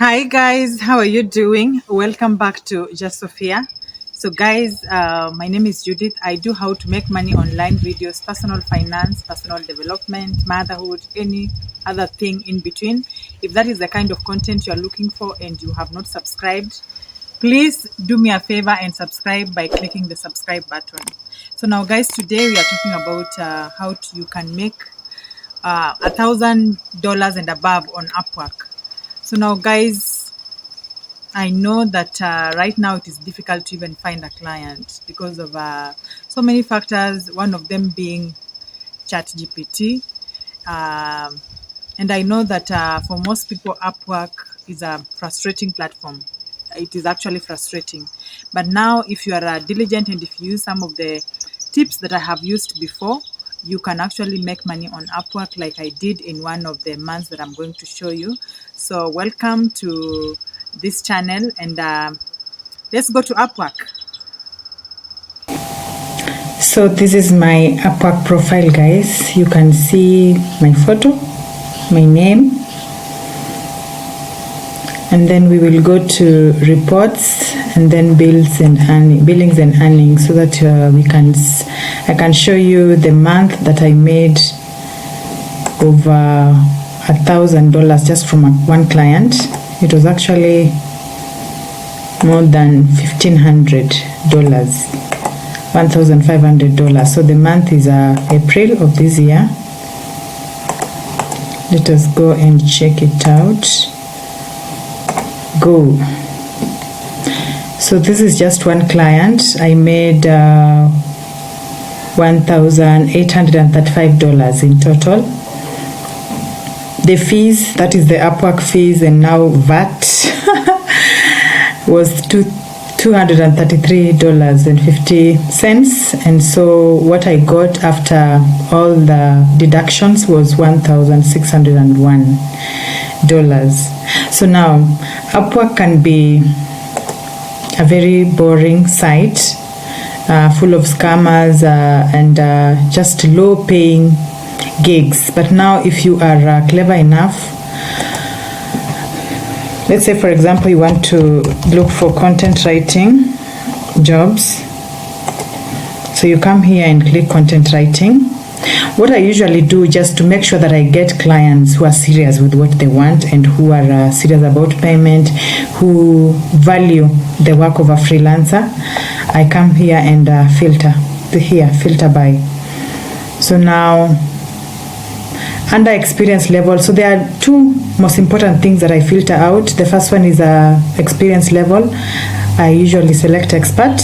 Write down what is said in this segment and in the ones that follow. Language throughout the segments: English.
Hi guys, how are you doing? Welcome back to Just Sophia. So guys, my name is Judith. I do how to make money online videos, personal finance, personal development, motherhood, any other thing in between. If that is the kind of content you are looking for and you have not subscribed, please do me a favor and subscribe by clicking the subscribe button. So now guys, today we are talking about you can make $1,000 and above on Upwork. So now guys, I know that right now it is difficult to even find a client because of so many factors, one of them being ChatGPT. And I know that for most people, Upwork is a frustrating platform. It is actually frustrating. But now, if you are diligent and if you use some of the tips that I have used before, you can actually make money on Upwork like I did in one of the months that I'm going to show you. So welcome to this channel and let's go to Upwork. So this is my Upwork profile, guys. You can see my photo, my name, and then we will go to reports and then billings and earnings, so that I can show you the month that I made over $1,000 just from one client. It was actually more than $1,500, $1,500. So the month is April of this year. Let us go and check it out. Go. So this is just one client. I made $1,835 in total. The fees, that is the Upwork fees and now VAT, was $233.50. And so what I got after all the deductions was $1,601. So now Upwork can be a very boring site, full of scammers and just low paying gigs. But now if you are clever enough, let's say for example you want to look for content writing jobs, so you come here and click content writing. What I usually do, just to make sure that I get clients who are serious with what they want and who are serious about payment, who value the work of a freelancer, I come here and filter by. So now under experience level, so there are two most important things that I filter out. The first one is experience level. I usually select expert,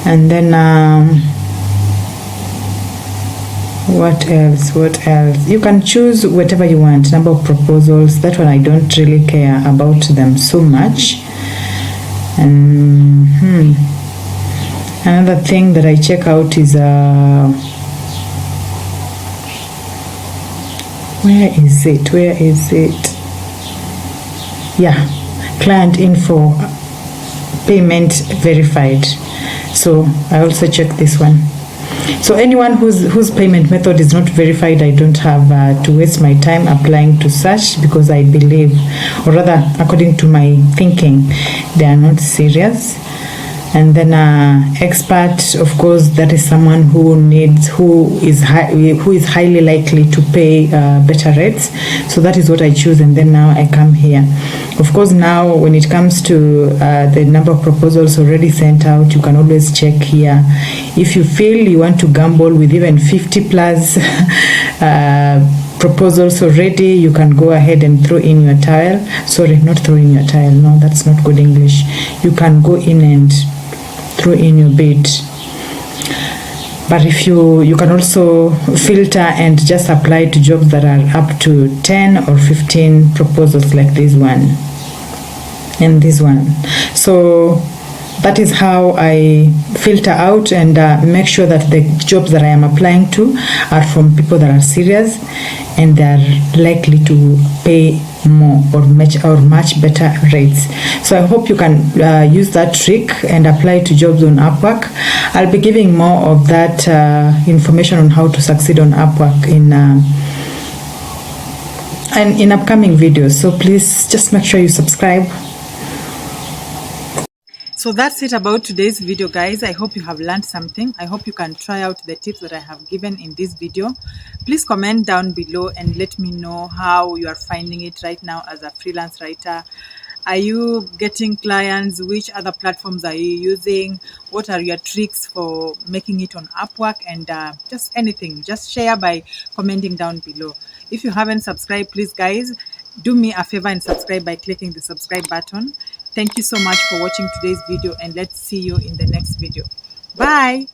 and then what else? You can choose whatever you want. Number of proposals, that one I don't really care about them so much. And another thing that I check out is where is it? Yeah, client info, payment verified. So I also check this one. So anyone whose payment method is not verified, I don't have to waste my time applying to such, because I believe, or rather according to my thinking, they are not serious. And then expert, of course, that is someone who is highly likely to pay better rates. So that is what I choose, and then now I come here. Of course, now when it comes to the number of proposals already sent out, you can always check here. If you feel you want to gamble with even 50 plus proposals already, you can go ahead and throw in your tile. Sorry, not throw in your tile. No, that's not good English. You can go in and throw in your bid. But if you can also filter and just apply to jobs that are up to 10 or 15 proposals, like this one and this one. So that is how I filter out and make sure that the jobs that I am applying to are from people that are serious and they are likely to pay more or much better rates. So I hope you can use that trick and apply to jobs on Upwork. I'll be giving more of that information on how to succeed on Upwork in and in upcoming videos. So please just make sure you subscribe. So that's it about today's video, guys. I hope you have learned something. I hope you can try out the tips that I have given in this video. Please comment down below and let me know how you are finding it right now as a freelance writer. Are you getting clients? Which other platforms are you using? What are your tricks for making it on Upwork? And just anything, just share by commenting down below. If you haven't subscribed, please, guys, do me a favor and subscribe by clicking the subscribe button. Thank you so much for watching today's video, and let's see you in the next video. Bye.